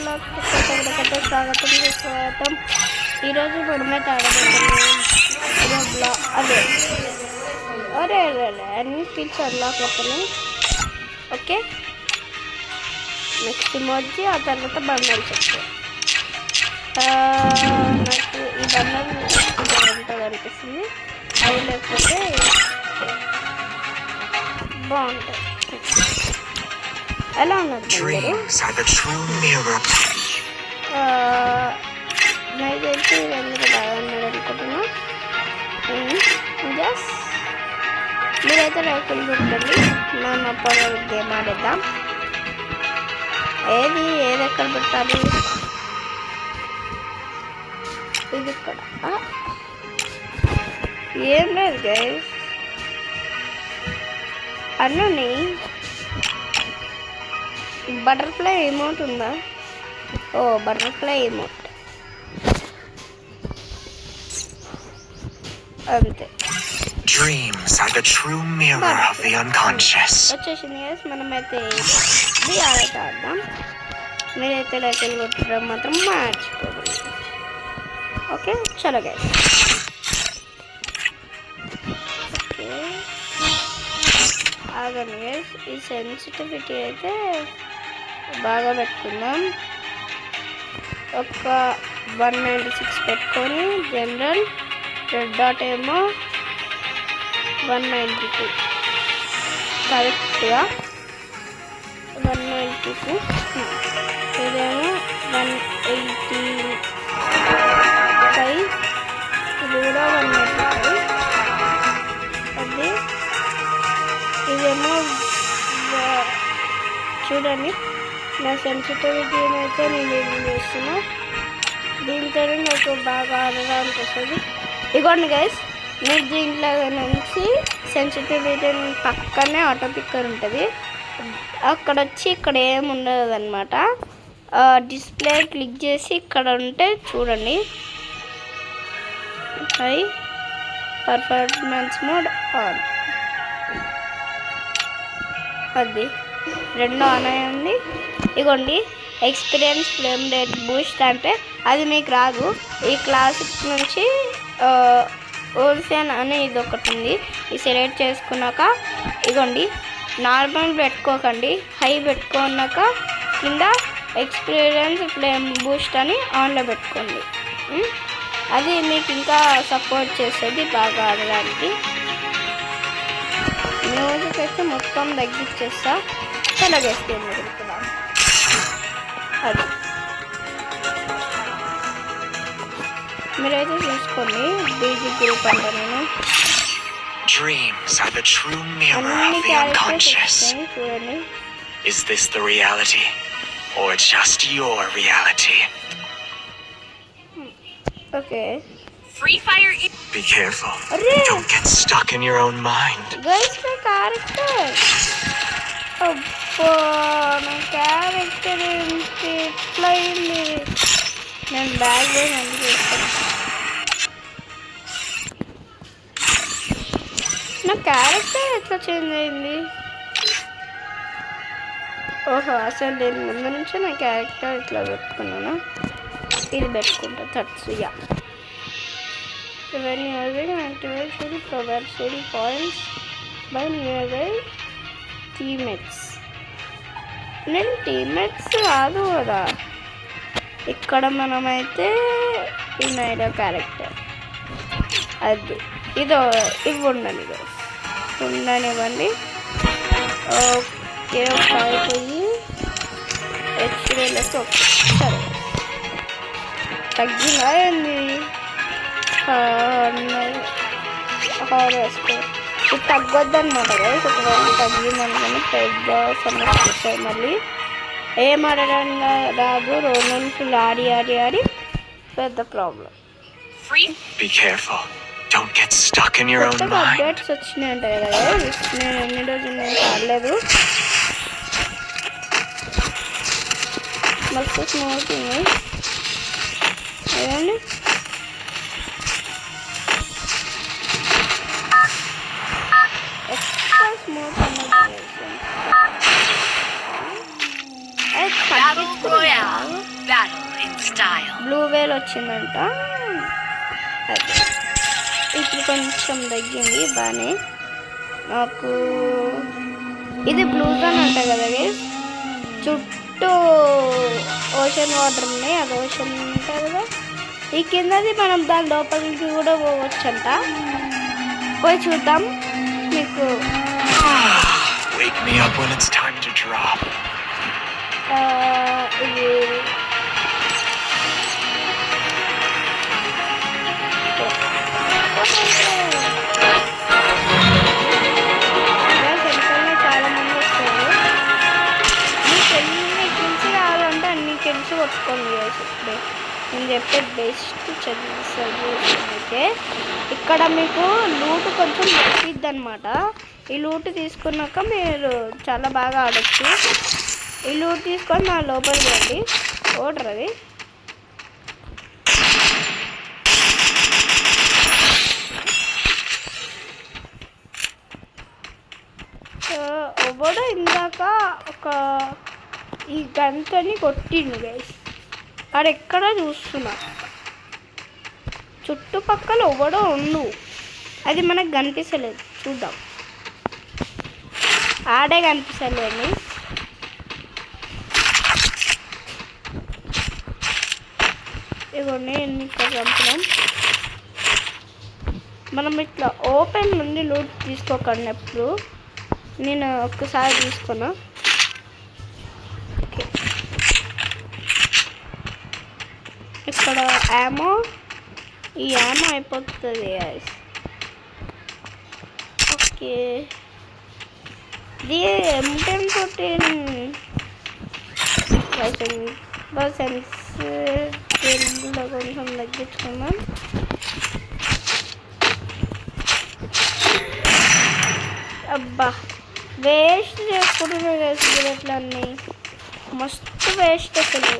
స్వాగతం సుస్వాగతం. ఈరోజు మనమైతే ఆడబోతున్నాం అదే అరే అన్ని స్కిల్స్ అన్లాక్ అవుతున్నాయి. ఓకే, నెక్స్ట్ మోజీ, ఆ తర్వాత బండలు చెప్తాయి. నాకు ఈ బండలు ఉంటుంది అనిపిస్తుంది, అవి లేకపోతే బాగుంటుంది. ఎలా ఉన్నది నాకు తెలిసి అందరూ బాగా ఉన్నాడు అనుకుంటున్నా. జస్ట్ మీరైతే రైతులు దొరుకుతుంది. మనం అప్పుడు గేమ్ ఆడేద్దాం. ఏది ఎక్కడ పెట్టాలి? ఇది ఇక్కడ ఏం లేదు గైస్, అన్నీ బటర్ఫ్లై ఎమౌంట్ ఉందా? ఓ బటర్ఫ్లై ఎమౌంట్ అంతే. Dreams are the true mirror of the unconscious. వచ్చేసింది గైస్, మనమైతే ఇది ఆడతాం. మీరైతే లైకులు కొట్టడం మాత్రం మర్చిపోకండి. ఓకే చలో గైస్. ఓకే ఆగండి గైస్, ఈ సెన్సిటివిటీ అయితే బాగా పెట్టుకుందాం. ఒక 196 పెట్టుకొని జనరల్, రెడ్ డాట్ ఏమో 192 కరెక్ట్గా 192, ఇదేమో 185, ఇది కూడా 195. అది ఇదేమో చూడండి, నా సెన్సిటివిటీని అయితే నేను ఏం చేస్తున్నా. దీంతో నాకు బాగా ఆడడానికి వస్తుంది. ఇదిగోండి గైస్, మీరు దీంట్లో నుంచి సెన్సిటివిటీ పక్కనే ఆటో పిక్కర్ ఉంటుంది. అక్కడ వచ్చి ఇక్కడ ఏమి ఉండదు అనమాట. డిస్ప్లే క్లిక్ చేసి ఇక్కడ ఉంటే చూడండి, హై పర్ఫార్మెన్స్ మోడ్ ఆన్, అది రెండు ఆన్ అయి ఉంది. ఇగోండి ఎక్స్పీరియన్స్ ఫ్రేమ్ రేట్ బూస్ట్ అంటే అది మీకు రాదు. ఈ క్లాసిక్ నుంచి ఓల్సెన్ అనే ఇది ఒకటి ఉంది. ఇది సెలెక్ట్ చేసుకున్నాక ఇగోండి నార్మల్ పెట్టుకోకండి, హై పెట్టుకున్నాక కింద ఎక్స్పీరియన్స్ ఫ్లేమ్ బూస్ట్ అని ఆన్లో పెట్టుకోండి. అది మీకు ఇంకా సపోర్ట్ చేస్తుంది బాగా ఆడడానికి. మ్యూజిక్ అయితే మొత్తం తగ్గించేస్తా. చాలా గేమ్ జరుగుతున్నాం. అది మీరైతే చూసుకోండి, బీజీ గ్రూప్ అంటే నేను Dreams are the true mirror of the unconscious. Is this the reality or just your reality? Okay. Free Fire. Be careful. Don't get stuck in your own mind. Guys, my character. Oh, my character is flying me. I'm bad way and నా character ఎట్లా change అయింది? ఓహో, అసలు నేను ముందు నుంచే నా character ఇట్లా పెట్టుకున్నాను. ఇది పెట్టుకుంటా తత్సుయా. When using activation provides daily points by nearby teammates. నేను టీమ్మేట్స్ కాదు కదా, ఇక్కడ మనమైతే ఈ నైడో క్యారెక్టర్ అది ఇదో ఇవ్వండి, ఉండనివ్వండి. ఓకే, ఒక అయిపోయి హెచ్డీలకి ఓకే. సరే తగ్గిందా ఏంది? వేసుకో, ఇది తగ్గొద్దు అనమాట కదా. ఒకవేళ తగ్గిందనుకుని పెద్ద సమస్య వస్తాయి. మళ్ళీ ఏం ఆడడానికి రాదు, రోజు ఫుల్ ఆడి పెద్ద problem. Be careful. Don't get stuck in your own mind. Updates వచ్చినాయి అంటాయి కదా, నేను ఎన్ని రోజులు నేను ఆడలేదు. మస్తు స్మూత్ ఉంది ఏదండి. స్మూత్ అన్నది బ్లూ వేల్ వచ్చిందంట. అది ఇప్పుడు కొంచెం తగ్గింది బాగానే. నాకు ఇది బ్లూ జోన్ అంట కదా గైస్, చుట్టూ ఓషన్ వాటర్ ఉన్నాయి. అది ఓషన్ ఉంటుంది కదా, ఈ కిందది మనం దాని లోపలికి కూడా పోవచ్చంట. పోయి చూద్దాం మీకు. Wake me up when it's time to drop. ఇది చాలా మంది వస్తారు. మీకు ఎన్ని కిల్స్ కావాలంటే అన్ని కిల్స్ కొట్టుకోండి. ఇప్పుడే నేను చెప్పే బెస్ట్ సజెషన్ అయితే, ఇక్కడ మీకు లూట్ కొంచెం దొరికిద్ది అనమాట. ఈ లూట్ తీసుకున్నాక మీరు చాలా బాగా ఆడచ్చు. ఈ లూట్ తీసుకొని నా లోపలికి రండి. ఓటర్ అది ఎవడో ఇందాక ఒక ఈ గంటని కొట్టిండు గైస్. ఆడెక్కడ చూస్తున్నా, చుట్టుపక్కల ఎవడో ఉండు, అది మనకు కనిపిస్తలేదు. చూద్దాం. ఆడే కనిపిస్తలేదు. ఇవన్నీ ఇక్కడ చంపుదాం. మనం ఇట్లా ఓపెన్ నుండి లూట్ తీసుకోకండి ఎప్పుడు. నేను ఒక్కసారి తీసుకున్నా. ఓకే, ఇక్కడ యామో, ఈ యామో అయిపోతుంది. ఓకే, ఇది M1014 సెన్స్ తెలుగులో కొంచెం తగ్గించుకుందాం. అబ్బా, వేస్ట్ చేసుకుంటున్నాయి కదా సిగరెట్లు అన్నీ, మస్తు వేస్ట్. అసలు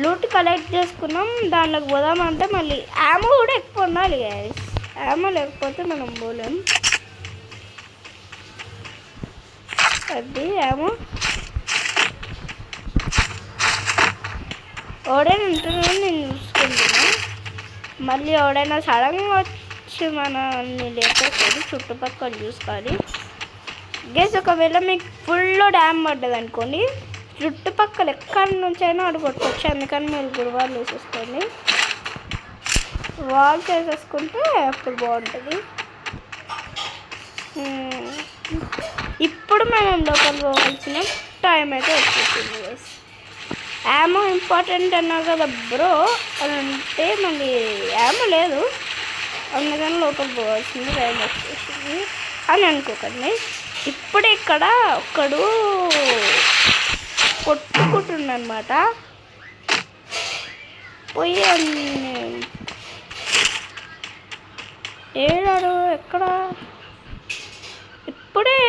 లూట్ కలెక్ట్ చేసుకున్నాం, దాంట్లోకి పోదామంటే మళ్ళీ యామో కూడా ఎక్కువ ఉండాలి గైస్. యామో లేకపోతే మనం పోలేం. అది యామో ఓడైనా ఉంటున్నాను నేను చూసుకుంటున్నా. మళ్ళీ ఎవడైనా సడన్గా వచ్చి మనల్ని లేకపోతే చుట్టుపక్కల చూసుకోవాలి గైస్. ఒకవేళ మీకు ఫుల్ డ్యామ్ పడ్డది అనుకోండి, చుట్టుపక్కల ఎక్కడి నుంచి అయినా అడుగు కొట్టుకోవచ్చు. అందుకని మీరు గురువాలు వేసేసుకోండి. వాల్ చేసేసుకుంటే అప్పుడు బాగుంటుంది. ఇప్పుడు మనం లోపల పోవాల్సిన టైం అయితే వచ్చేసింది గైస్. యామో ఇంపార్టెంట్ అన్నారు కదా బ్రో అని అంటే మళ్ళీ యామో లేదు, అందుకని లోపల పోవాల్సింది టైం వచ్చేసింది అని అనుకోకండి. ఇప్పుడు ఇక్కడ ఒక్కడు కొట్టుకుంటుండనమాట. పోయి ఏడాడు ఎక్కడ, ఇప్పుడే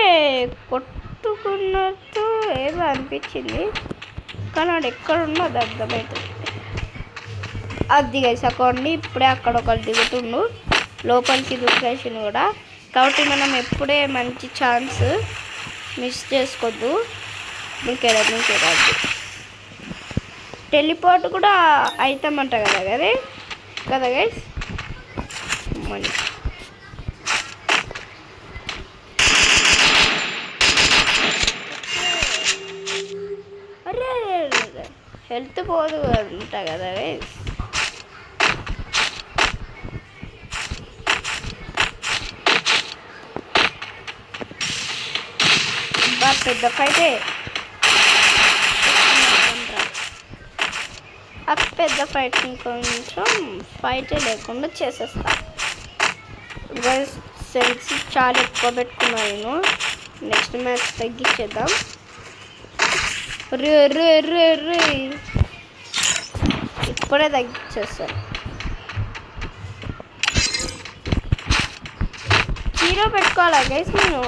కొట్టుకున్నట్టు ఏదో అనిపించింది, కానీ వాడు ఎక్కడున్నా అది అర్థమవుతుంది. అది వేసుకోండి. ఇప్పుడే అక్కడ ఒకరు దిగుతుండు, లోపలికి దుర్గేషన్ కూడా. కాబట్టి మనం ఎప్పుడే మంచి ఛాన్స్ మిస్ చేసుకోవద్దు. ఇంకేరాదు టెలిపోర్ట్ కూడా అవుతామంట కదా గైస్. మనీ అరే హెల్త్ పోదు అంట కదా గైస్. పెద్ద ఫైటే, ఆ పెద్ద ఫైట్ కొంచెం ఫైటే లేకుండా చేసేస్తా. సెన్స్ చాలా ఎక్కువ పెట్టుకున్నా నేను. నెక్స్ట్ మ్యాచ్ తగ్గించేద్దాం. ఇప్పుడే తగ్గించేస్తాను. హీరో పెట్టుకోవాలా గైస్ నేను?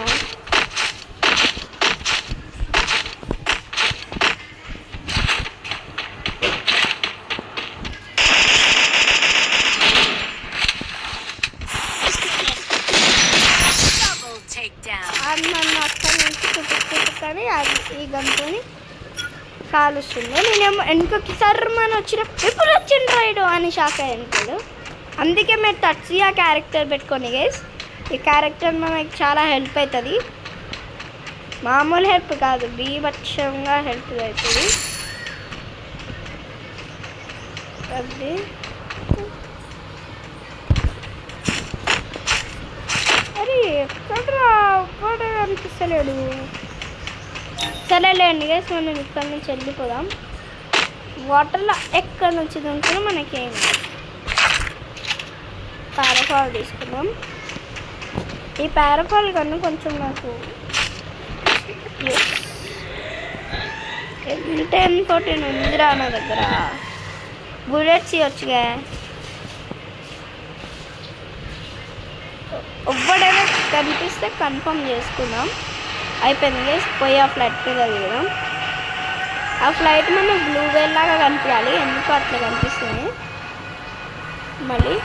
నన్ను అక్కడి నుంచి చుట్టుకొని అది ఈ గంటని కాలుస్తుండే. నేనేమో వెనుకకి సర్రమని వచ్చిన ఎప్పుడు వచ్చిండు రైడు అని షాక్ అయ్యాను. అందుకే మీరు టచ్చి ఆ క్యారెక్టర్ పెట్టుకోండి గైస్. ఈ క్యారెక్టర్ మనకి చాలా హెల్ప్ అవుతుంది. మామూలు హెల్ప్ కాదు, బీభత్సంగా హెల్ప్ అవుతుంది. అది అరే ఎక్కడ అనిపిస్తలేడు. సరేలేండి గైస్, మనం ఇక్కడ నుంచి వెళ్ళిపోదాం. వాటర్లో ఎక్కడ నుంచి దుంకున్నా మనకేమి. పారాఫాల్ తీసుకుందాం. ఈ పారాఫాల్ కన్నా కొంచెం నాకు M1014 ఉందిరా నా దగ్గర. బుల్లెట్స్ ఇవ్వచ్చుగా. ఒక్కడైనా కనిపిస్తే కన్ఫర్మ్ చేసుకుందాం. అయిపోయింది గైస్, పోయి ఆ ఫ్లైట్ మీద దిగుదాం. ఆ ఫ్లైట్ మనం బ్లూ వేల్ లాగా కనిపించాలి. ఎందుకు అట్లా కనిపిస్తుంది మళ్ళీ.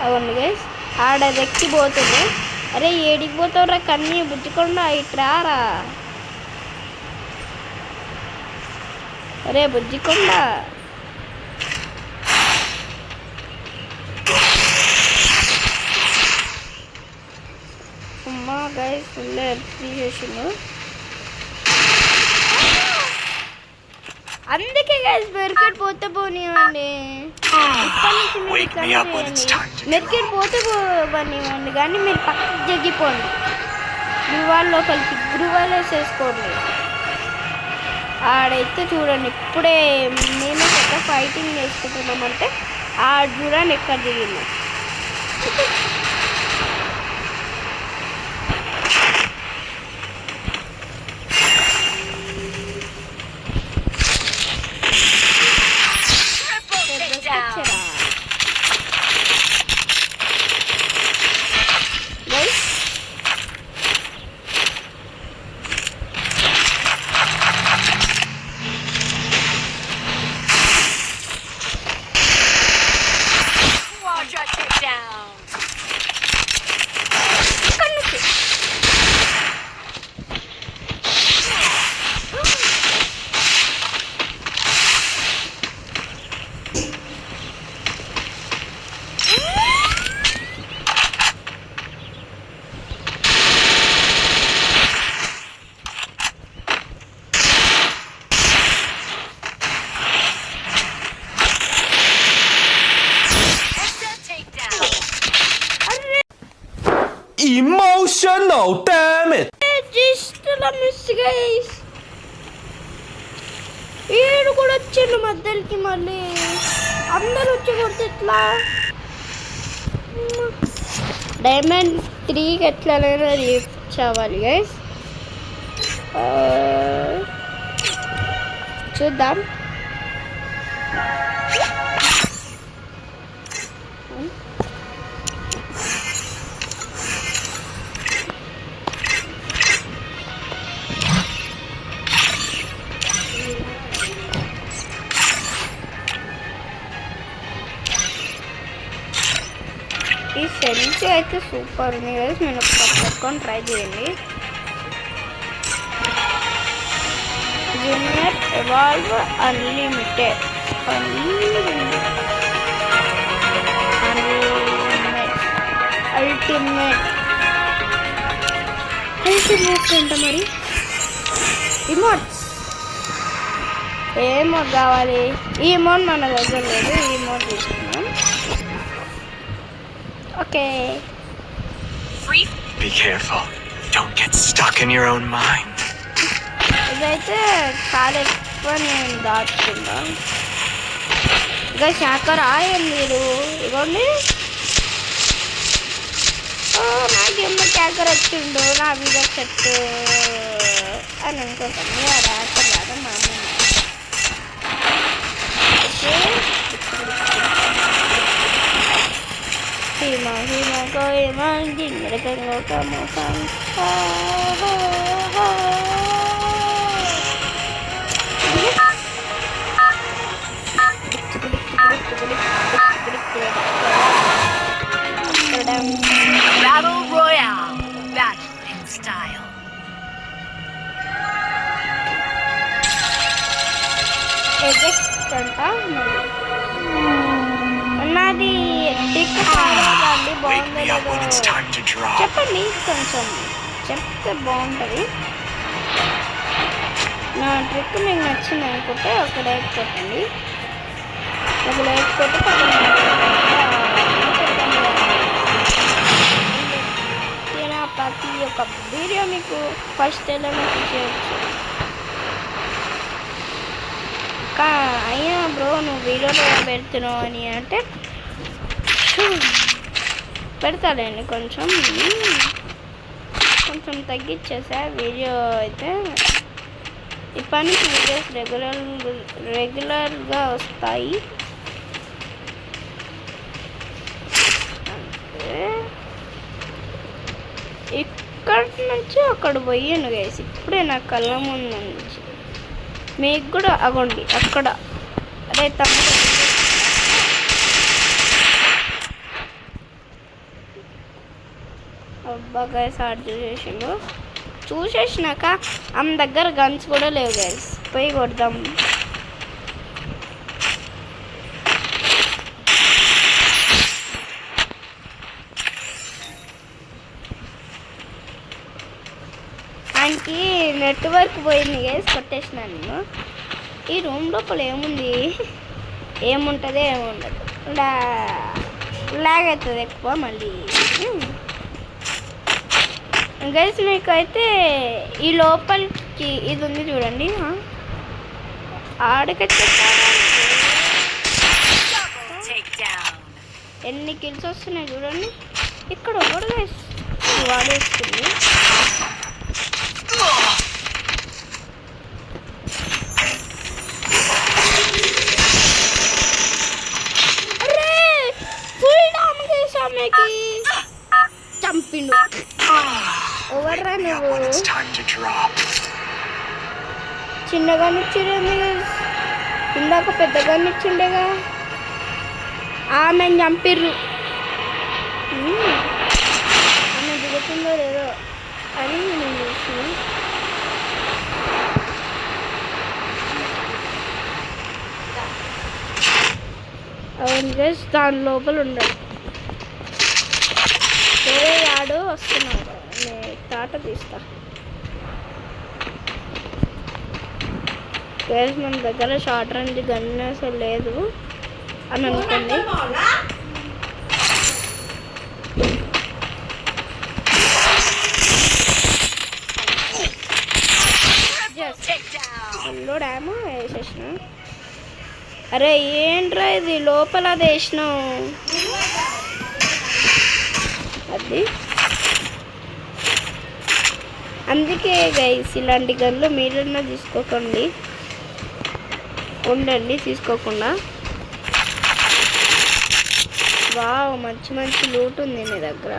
అవును గైస్, ఆడ ఎక్కిపోతుంది. అరే ఏడికి పోతావురా కన్నీ బుజ్జికొండ, ఇట్రారా. అరే బుజ్జికొండ, అమ్మా గైస్ ఫుల్ హెల్ప్ చేసిండు. అందుకే గైస్ మెరికెట్ పోతే పోనివ్వండి. మెరికెట్ పోతే పోనివ్వండి కానీ మీరు పక్కకి జగ్గిపోండి. గృహాల లోపలికి గృహాలు వేసేసుకోండి. ఆడైతే చూడండి ఇప్పుడే మేమే పెద్ద ఫైటింగ్ చేసుకుంటున్నామంటే ఆడ చూడండి ఎక్కడ దిగింది. Emotional damage. Just la miss guys. ఏడు కూడా వచ్చిండు మధ్యలోకి. మళ్ళీ అందరూ వచ్చి కొడితే ఎట్లా? డైమండ్ 3కి ఎట్లనైనా రీచ్ అవ్వాలి గైస్. చూద్దాం. ఈ సెన్స్ అయితే సూపర్ ఉంది గైస్. నేను ఒకసారి పెట్టుకొని ట్రై చేయండి. జూనియర్ ఎవాల్వ్ అన్లిమిటెడ్ అల్టిమేట్ అంట. మరి ఇమోట్స్ ఏ మోడ్ కావాలి? ఈ మోడ్ మన దగ్గర లేదు. ఈ మోడ్ తీసుకున్నాం. Okay. Be careful. Don't get stuck in your own mind. ఇదైతే చాలా ఎక్కువ నేను దాచుకున్నా. ఇంకా శాఖర్ ఆయన మీరు ఇవ్వండి. నాకేమో శాఖర్ వచ్చిండు నా మీద సెట్ అని అనుకుంటాను. రాక రాక మా అమ్మ. Hima ko imang jingre kengo kamu sang. Battle Royale. Battle in style. Reject అంట. నాది ట్రిక్ కాదండి, బాగుందో లేదో చెప్పండి, కొంచెం చెప్తే బాగుంటుంది. నా ట్రిక్ మీకు నచ్చింది అనుకుంటే ఒక లైక్ కొట్టండి. ఒక లైక్ కొట్టి ప్రతి ఒక్క వీడియో మీకు ఫస్ట్ ఎలానో చూసేయచ్చు. అయినా బ్రో నువ్వు వీడియోలో పెడుతున్నావు అని అంటే పెడతాలేండి, కొంచెం తగ్గించేసా వీడియో అయితే. ఇప్పటి నుంచి వీడియోస్ రెగ్యులర్గా వస్తాయి. అంటే ఇక్కడి నుంచి అక్కడ పోయాను గైస్, ఇప్పుడే నా కళ్ళ ముందు నుంచి. మీకు కూడా అగోండి అక్కడ. అదే తమ్ముడు అబ్బా గైస్ ఆర్డర్ చేసిండు. చూసేసినాక ఆమె దగ్గర గన్స్ కూడా లేవు గైస్, పోయి కొడదాం. ఆయనకి నెట్వర్క్ పోయింది గైస్, కొట్టేసినాను నేను. ఈ రూమ్ లోపల ఏముంది, ఏముంటుంది ఏముండదు, లాగ్ అవుతుంది ఎక్కువ మళ్ళీ. గైస్ మీకు అయితే ఈ లోపలికి ఇది ఉంది చూడండి, ఆడకొచ్చే ఎన్ని కిల్స్ వస్తున్నాయి చూడండి. ఇక్కడ ఒకటి గైస్ వాడేస్తుంది. చంపిండు. ఎవర్రా నువ్వు? చిన్నగా నిచ్చిండే, ఇందాక పెద్దగా నిచ్చిండేగా. ఆమెను చంపిర్రు. ఆమె దిగుతుందో లేదో అని నేను చూస్తున్నా. అవును గైస్, దాని లోపల ఉండాలి. వేరే వాడు వస్తున్నాడు, నేను టాట తీస్తా. గైస్ మన దగ్గర షార్ట్ రేంజ్ గన్ అసలు లేదు అని అనుకోండి. ఫుల్ డ్యామో వేసేసిన. అరే ఏంట్రా ఇది లోపల అది వేసినావు అది. అందుకే గైస్ ఇలాంటి గన్లు మీరన్నా తీసుకోకండి, ఉండండి తీసుకోకుండా. వావ్ మంచి మంచి లూట్ ఉంది నీ దగ్గర.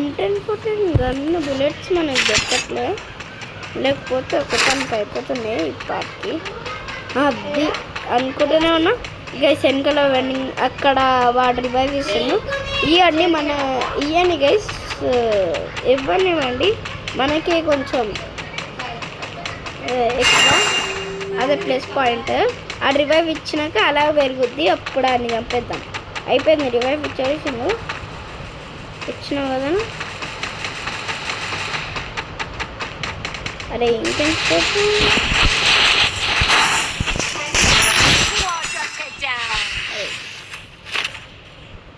M1014 గన్ను బుల్లెట్స్ మనకి దొరకట్లే, లేకపోతే ఒకటానికి అయిపోతున్నాయి ఈ పార్ట్కి. అది అనుకుంటూనే ఉన్నా గైస్. వెనకాల వెండింగ్ అక్కడ వాడు రివైవ్ ఇస్తున్నాను. ఇవన్నీ మన ఇవన్నీ గైస్ ఇవ్వనివ్వండి, మనకి కొంచెం ఎక్కువ అదే ప్లస్ పాయింట్. ఆ రివైవ్ ఇచ్చినాక అలా పెరుగుద్ది, అప్పుడు అన్ని చంపేద్దాం. అయిపోయింది రివైవ్ ఇచ్చేసాను, ఇచ్చినావు కదా. అరే ఇంకెంతసేపు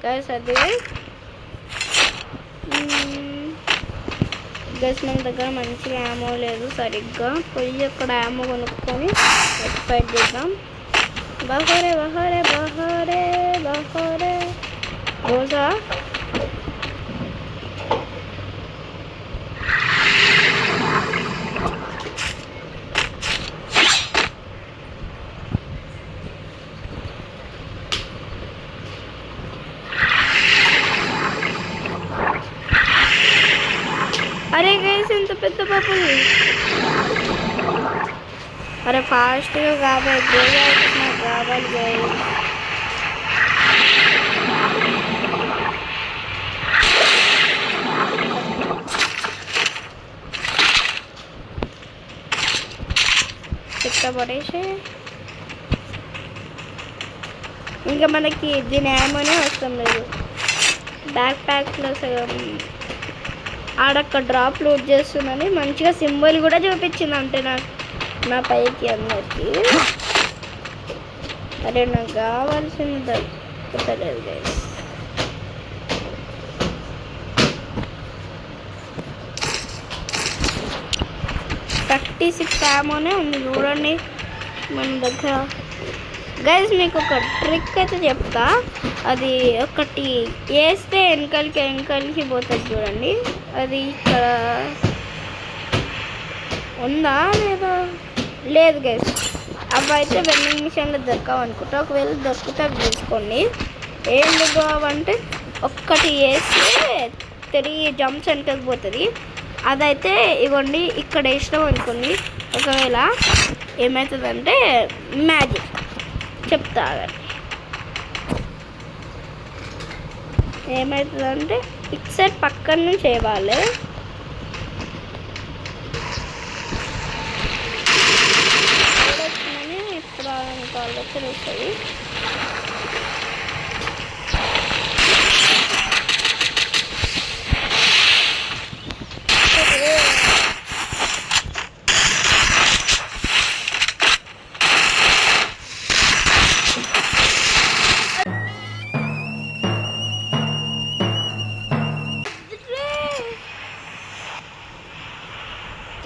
గైస్. అది గైస్ మన దగ్గర మంచిగా యామో లేదు సరిగ్గా. పోయి అక్కడ యామో కొనుక్కొని ఫైట్ చేద్దాం. బహరే బహరే బహరే బహరే రోజా. అరే గైస్ ఇంత పెద్ద బబుల్. అరే ఫాస్ట్గా కావాలి, కావాలి గైస్. పడేసి ఇంకా మనకి దీని ఏమనే అవసరం లేదు. బ్యాక్ ప్యాక్లో సగం ఆడక్క డ్రాప్ లోడ్ చేస్తుందని మంచిగా సింబల్ కూడా చూపించింది అంటే నా పైకి అందరికి. అరే నాకు కావాల్సింది దొరుకుతలేదు గైస్. యామోనే ఉంది చూడండి మన దగ్గర. గైస్ మీకు ఒక ట్రిక్ అయితే చెప్తా. అది ఒకటి వేస్తే వెనకాలకి పోతుంది చూడండి. అది ఇక్కడ ఉందా లేదా? లేదు గైస్, అవి అయితే వెండింగ్ మిషన్లో దొరకవు అనుకుంటా. ఒకవేళ దొరికితే అవి తీసుకోండి. ఎందుకు అవంటే ఒక్కటి వేస్తే 3 జంప్స్ వెనకకి పోతుంది. అదైతే ఇవ్వండి ఇక్కడ వేసినాం అనుకోండి. ఒకవేళ ఏమవుతుందంటే మ్యాజిక్ చెప్తా. ఏమవుతుందంటే ఇటు సైడ్ పక్కన నుంచి వేయాలి. ఇప్పుడు ఆలోచన వస్తుంది.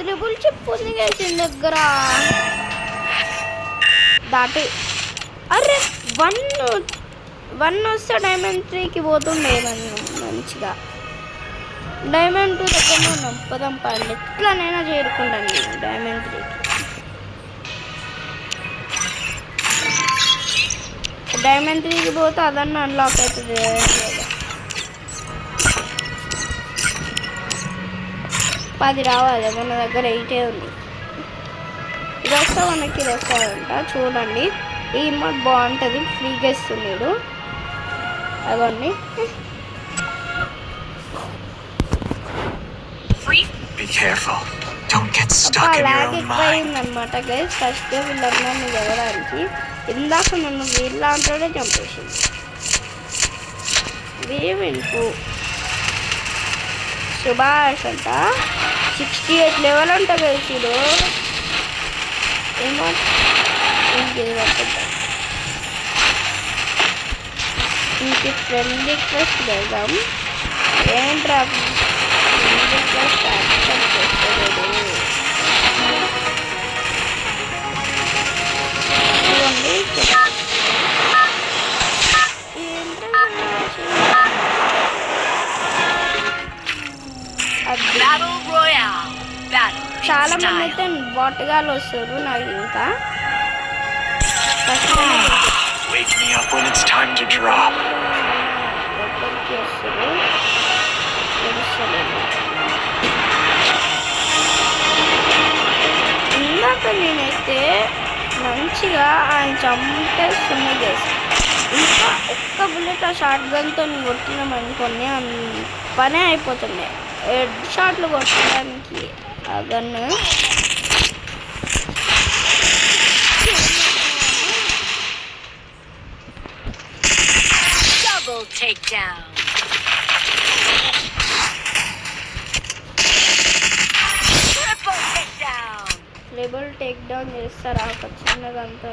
ట్రిపుల్ చిప్ ఉంది కదా దగ్గర దాటి. అరే 1 వస్తే డైమండ్ 3కి పోతుండే మంచిగా. డైమండ్ 2 దగ్గరనే ఉన్నాం. పదం పడలేదు, ఎట్లానైనా చేరుకుంటాను నేను డైమండ్ 3కి. డైమండ్ 3కి పోతే అదన్నా అన్లాక్ అవుతుంది. 10 రావాలి, మన దగ్గర 8 ఉంది. ఇది వస్తా మనకి ఇది వస్తాడంట చూడండి. ఈ మోడ్ బాగుంటుంది, ఫ్రీగా ఇస్తున్నాడు. అదండి లాగ్ ఎక్కువైందనమాట గైస్. ఫస్ట్ వీళ్ళందరినీ చదవడానికి ఇందాక నన్ను వీళ్ళ అంటాడే చంపేసింది. వీవింపు సుభాష్ అంట 68 లెవెల్ అంట గైస్. ఇది ఏమో ఇంకేది పడుతుంటా. ఇంక ఫ్రెండ్ రిక్వెస్ట్ వెళ్దాం. ఏంట్రా ఫ్రెండ్ రిక్వెస్ట్ యాక్సెప్ట్ చేస్తలేదు. చాలా మంది అయితే బొట్టగాలు వస్తారు. నాకు ఇంకా ఇందాక నేనైతే మంచిగా ఆయన చంపేస్తున్నా చేసి ఇంకా ఒక్క బుల్లెట్ ఆ షార్ట్ గన్తో కొట్టినాం అనుకోండి పనే అయిపోతుండే. హెడ్ షాట్లు కొట్టడానికి ఆ గన్ను లేబుల్ టేక్ డౌన్ చేస్తారా ఒక చిన్న గన్తో.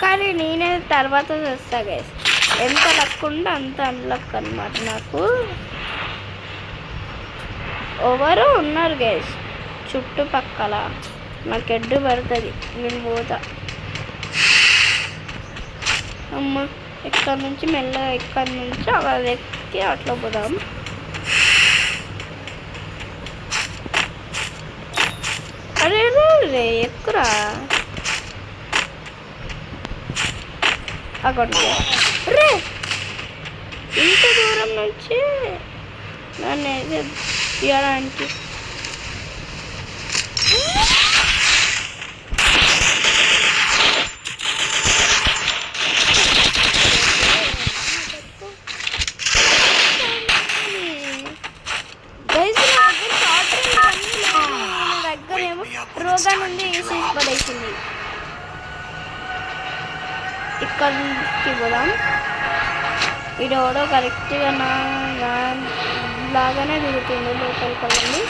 కానీ నేనే తర్వాత చేస్తా గైస్. ఎంత లక్ ఉంటే అంత అన్లక్ అనమాట. నాకు ఎవరు ఉన్నారు గైస్ చుట్టుపక్కల. నాకు ఎడ్డు పడుతుంది, నేను పోతా. అమ్మ ఎక్కడి నుంచి మెల్లగా ఎక్కడి నుంచి అలా ఎక్కి అట్లా పోదాం. అరే రే ఎక్కురా అక్కడ రే ఇంత దూరం నుంచి నన్ను తీయడానికి. ఇక్కడికి పోదాం. ఈడోడో కరెక్ట్గా లాగానే దిగుతుంది లోపలికి వెళ్ళండి.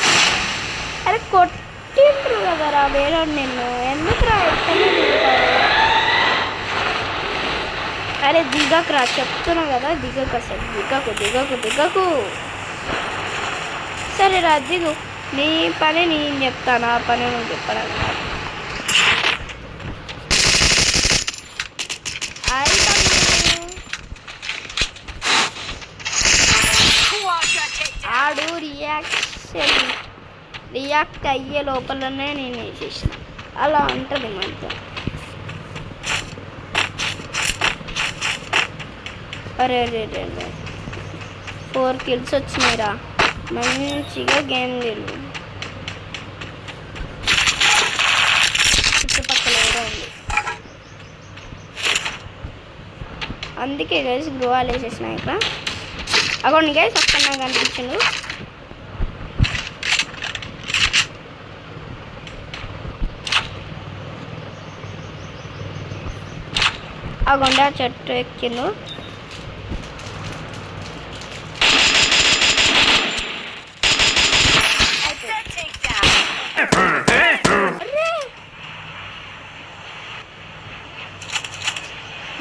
అరే కొట్టిండ్రు కదరా వేరే నిన్ను, ఎందుకురా ఎక్కడనే దిగుతావు? అరే దిగకురా చెప్తున్నా కదా, దిగకు అసలు, దిగకు. సరే రా దిగు, నీ పని నేను చెప్తాను, ఆ పని నువ్వు చెప్పరా. ఆడు రియాక్ట్ అయ్యే లోపలనే నేను వేసేసిన, అలా ఉంటుంది మనతో. అరే 4 kills వచ్చినాయిరా, మంచిగా గేమ్ గెలు. చుట్టుపక్కల కూడా ఉంది, అందుకే గైస్ గృహాలు వేసేసినాయి ఇక్కడ. అగోండి గైస్ అక్కడ నాకు కనిపించిండు. అగోండి ఆ చెట్టు ఎక్కిండు.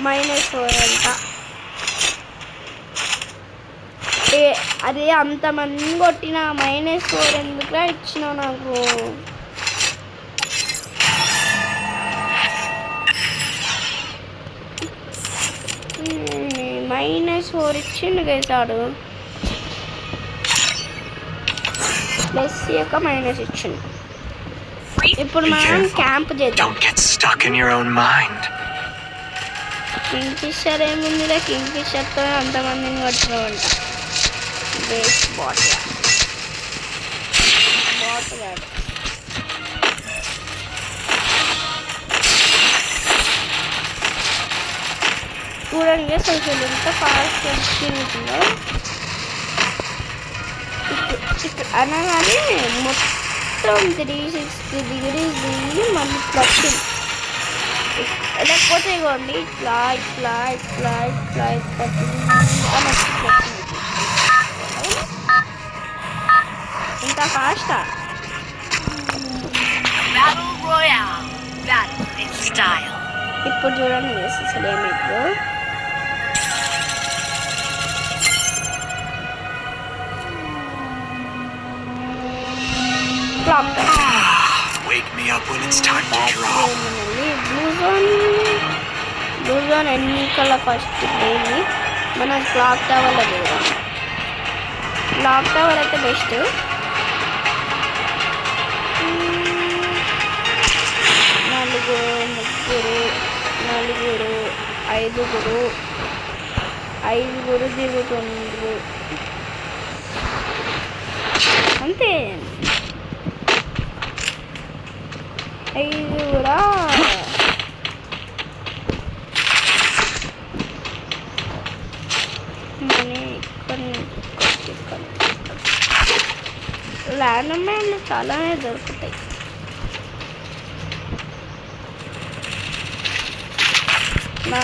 -4 అంట. అదే అంతమంది కొట్టిన -4 ఎందుకురా ఇచ్చినావు నాకు? -4 ఇచ్చిండు గైసాడు, ప్లస్ యొక్క మైనస్ ఇచ్చిండు. ఇప్పుడు మనం క్యాంప్ చేద్దాం. కింగ్ఫిషర్ ఏముందిరా, కింగ్ఫిషర్తో అంతమందిని కొట్టినామంట. బేస్ బాట్ గాడు చూడండి అసలు ఎంత ఫాస్ట్ తిరుగుతుందో. ఇక్కడ అనగానే మొత్తం 360 degrees దిగి మళ్ళీ వచ్చింది. లేకపోతే ఇవ్వండి ఇట్లా ఇంత ఫాస్టా? ఇప్పుడు చూడండి అసలు ఏమైందో. Wake me up when it's time to drop. Blue zone ఎన్నికల ఫస్ట్ డైలీ మనం క్లాక్ టవర్లో పోదాం. క్లాక్ టవర్ అయితే బెస్ట్. ఐదుగురు దిగుతుండ్రు అంతే. 5 ల్యాండ్మైన్లు చాలానే దొరుకుతాయి. నా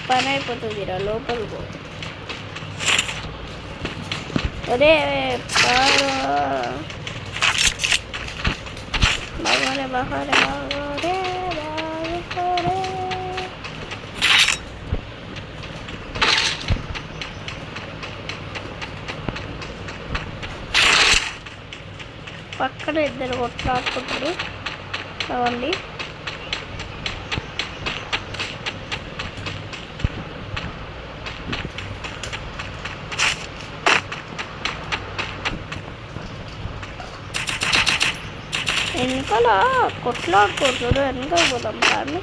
పని అయిపోతుంది రా, లోపలికి అరే బాగానే పక్కన ఇద్దరు కొట్లాడుకుంటారు కావండి. వెనకాల కొట్లాడుకుంటారు, వెనక పోదాం కానీ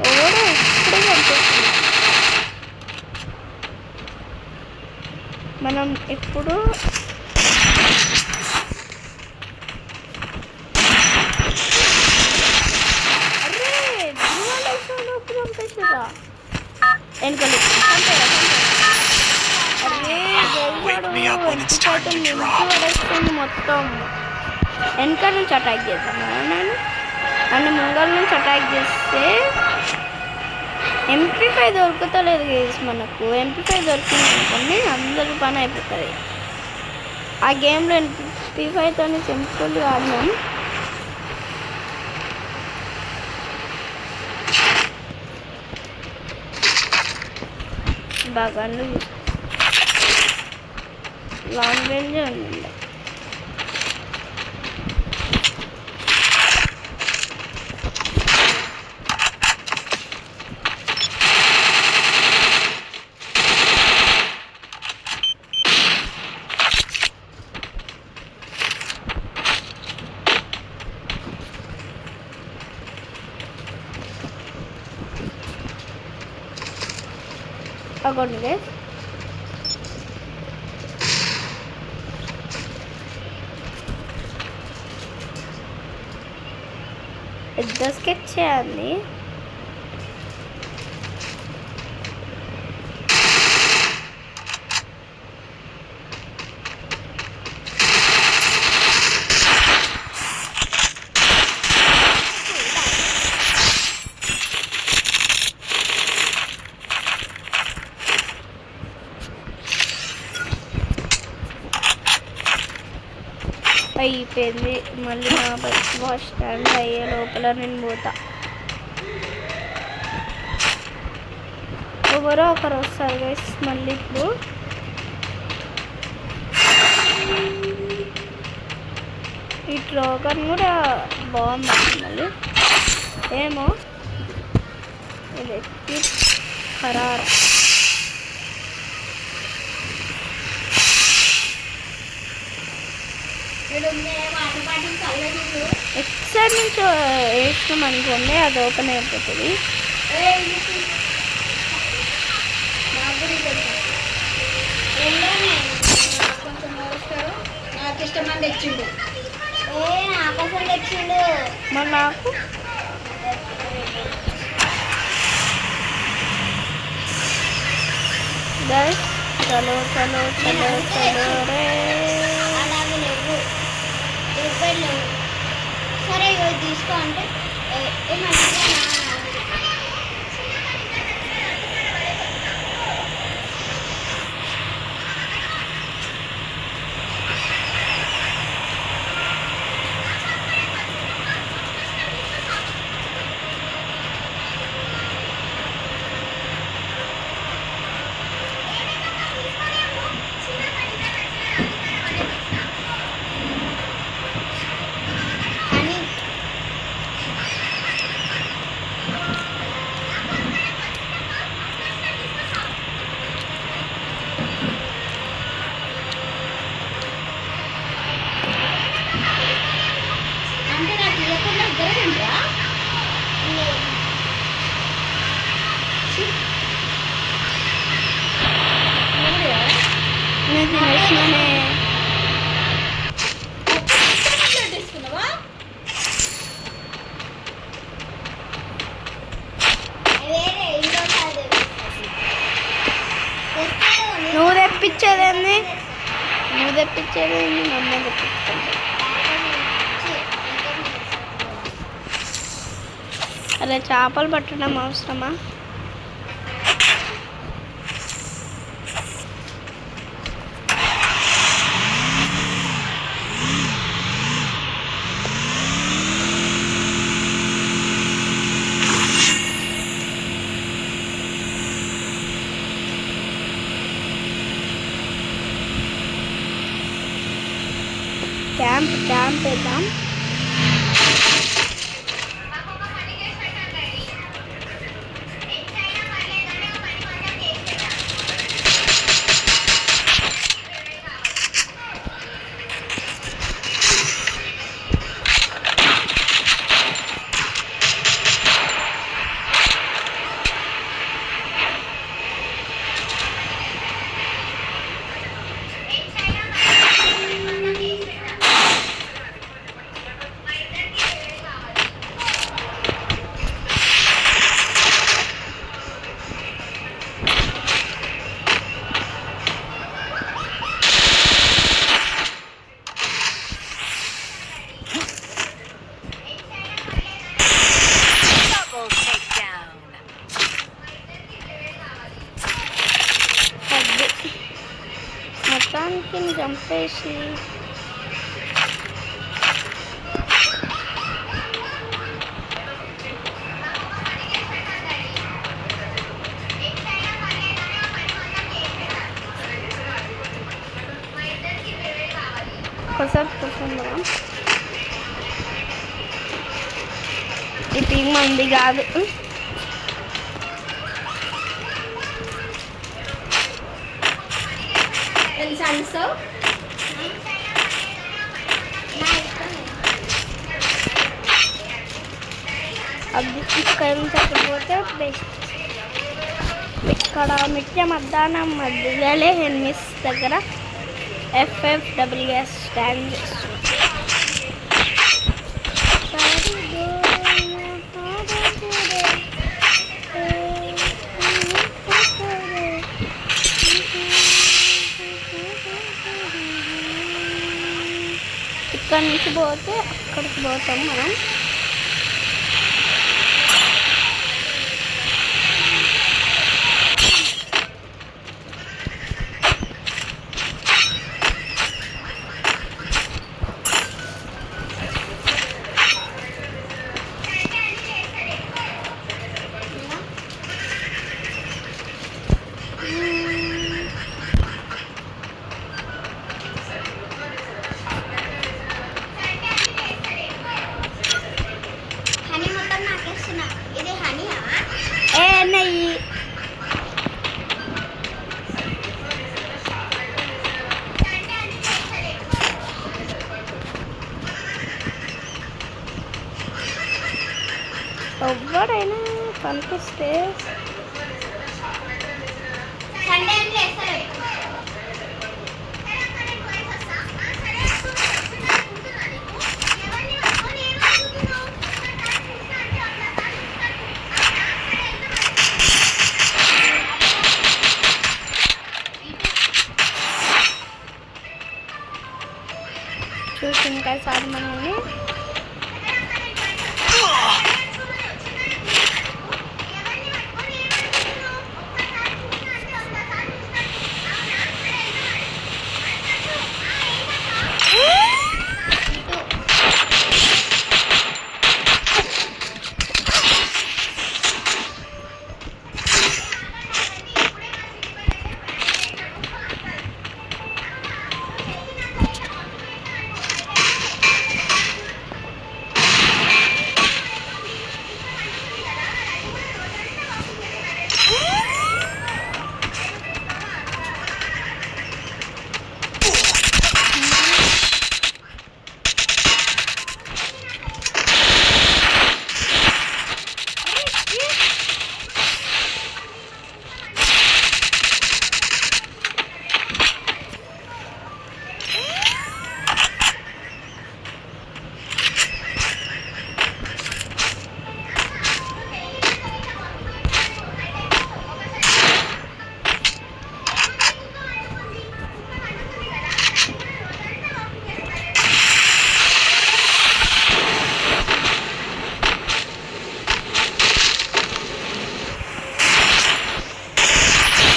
ఎవడో ఇప్పుడే కనిపిస్తుంది. మనం ఎప్పుడు మొత్తం వెనక నుంచి అటాక్ చేద్దాం. నేను అని ముంగల నుంచి అటాక్ చేస్తే MP5 దొరుకుతలేదు గైస్. మనకు MP5 దొరికింది అనుకోండి అందరి పని అయిపోతుంది. ఆ గేమ్లో MP5తో సింపుల్గా ఆడినాం. బాగా లాంగ్ రేంజ్ ఉంది. అగోండి గైస్, పెద్ద స్కెచ్ చేయాలి. అయిపోయింది. మళ్ళీ నా బస్ స్టాండ్ అయ్యే లోపల నేను పోతా. ఎవరో ఒకరు వస్తారు గైస్. మళ్ళీ ఇప్పుడు ఈ ట్రోకర్ కూడా బాగుంది. మళ్ళీ ఏమో ఇది ఖరారా. ఎక్సైడ్ నుంచి వేసినాం అనుకోండి అది ఓపెన్ అయిపోతుంది. నాకు ఇష్టమని తెచ్చిండు. నాకోసం తెచ్చిండు. మరి నాకు గైస్ చలో చలో చలో చలో రే. అలాగే లేవు, రూపాయలు లేవు. సరే ఇవి తీసుకో అంటే ఏమంటే నువ్వు తెప్పించేదేంది? నువ్వు తెప్పించేదేంది? మమ్మీ తెప్పించుకుంటా. అరే చేపలు పట్టడం అవసరమా? క్యాంప్ వేద్దాం. చంపేసి ఒకసారి కూర్చుందాం. ఈ పింగ్ మంది కాదు. తెలుసా అది ఇక్కడ ఉంచకపోతే బెస్ట్. ఇక్కడ మిట్ట మధ్యాహ్నం మధ్యలో హెన్మిస్ దగ్గర FFWS స్టాండ్ చేస్తుంది. ఇక్కడ నుంచి పోతే అక్కడికి పోతాం మనం. హనీ మొత్తం నాకేస్తున్నా. ఇది హనీయా? నెయ్యి ఎవరైనా కనిపిస్తే సండే అంటే వేస్తారు. చూసి ఇంకా సార్ మనల్ని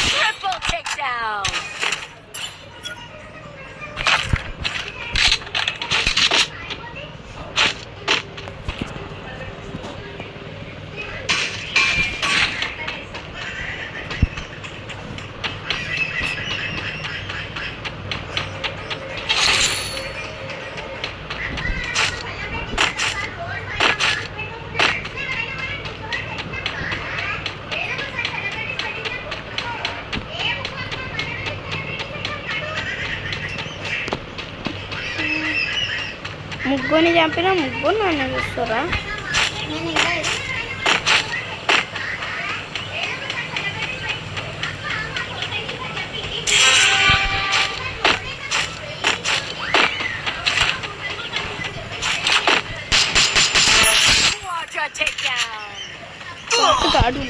Triple takedown. ముగ్గురిని చంపిన ముగ్గురు నన్ను చూస్తారా? నేను ఇంకా Quadra takedown. కాడు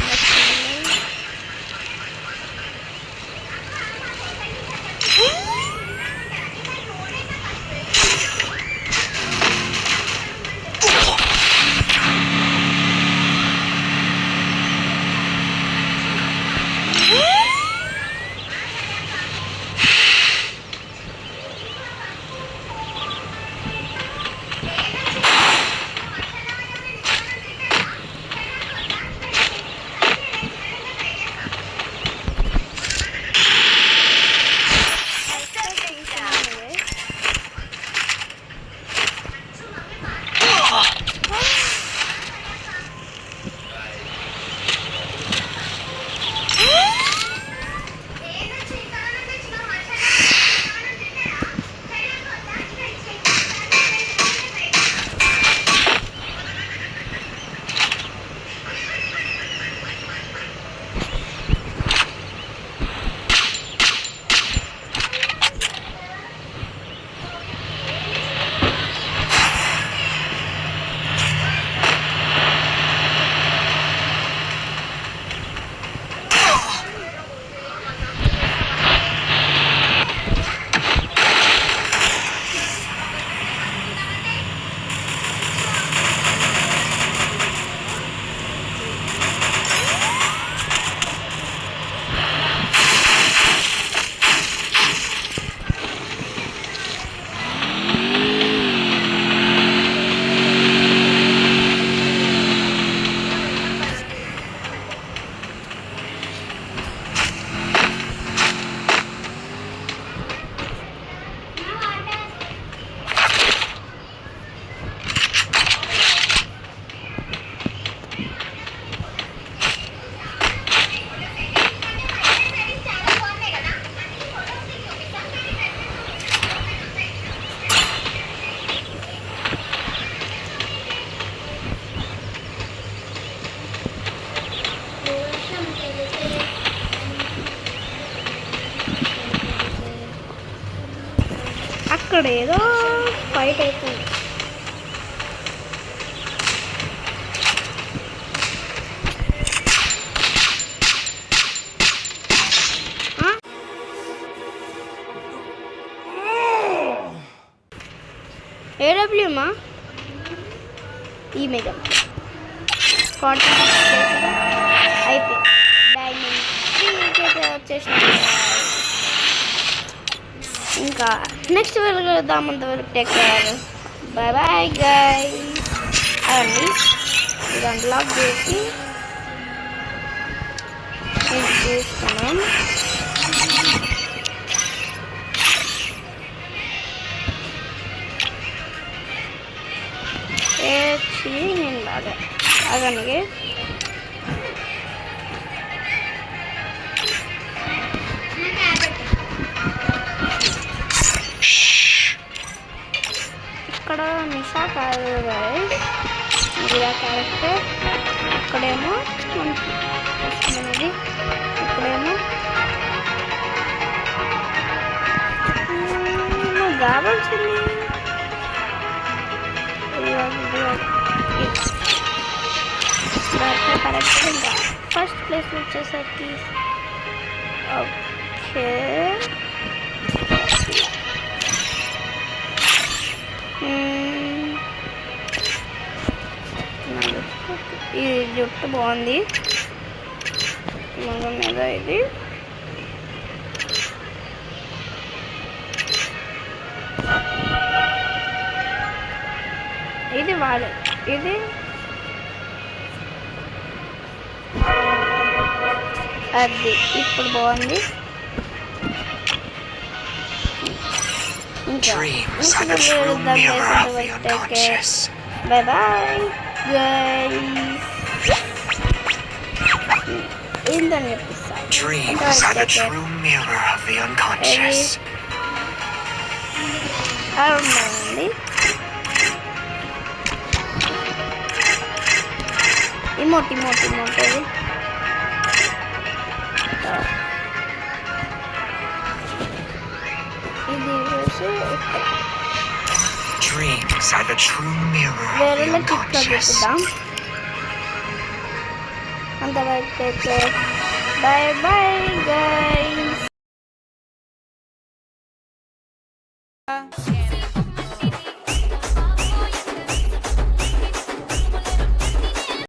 ఇక్కడ ఏదో ఫైట్ అవుతుంది. ఏడబ్ల్యూమా ఈ మీద 46 అయిపోయింది. డైమండ్ 3 వచ్చేసిన. ఇంకా నెక్స్ట్ వీడియోలో కలుద్దాం. అంతవరకు take care, bye bye guys. అదండి ఇది అన్లాక్ చేసి చూస్తున్నాం. నేను బాగా అదనగే ఇక్కడ నిషా కాదు ఇలా క్యారెక్టర్. ఇక్కడేమో మనకి వస్తున్నది. ఇక్కడేమో కావాల్సింది కరెక్ట్. ఇంకా ఫస్ట్ ప్లేస్ వచ్చేసరికి ఓకే ఈ జుట్టు బాగుంది మొగం మీద. ఇది వాడు. ఇది అది ఇప్పుడు బాగుంది. ఇంకా బాయ్ బాయ్ గైస్. ఏంటని చెప్పిస్తాను. Dreams are the true mirror of the unconscious. అవునండి. ఇమోట్ అది ఇది వేసి Dreams are the true mirror of వేరే the టిప్లో unconscious. చూద్దాం. అంతవరకు బాయ్ బాయ్ గైస్.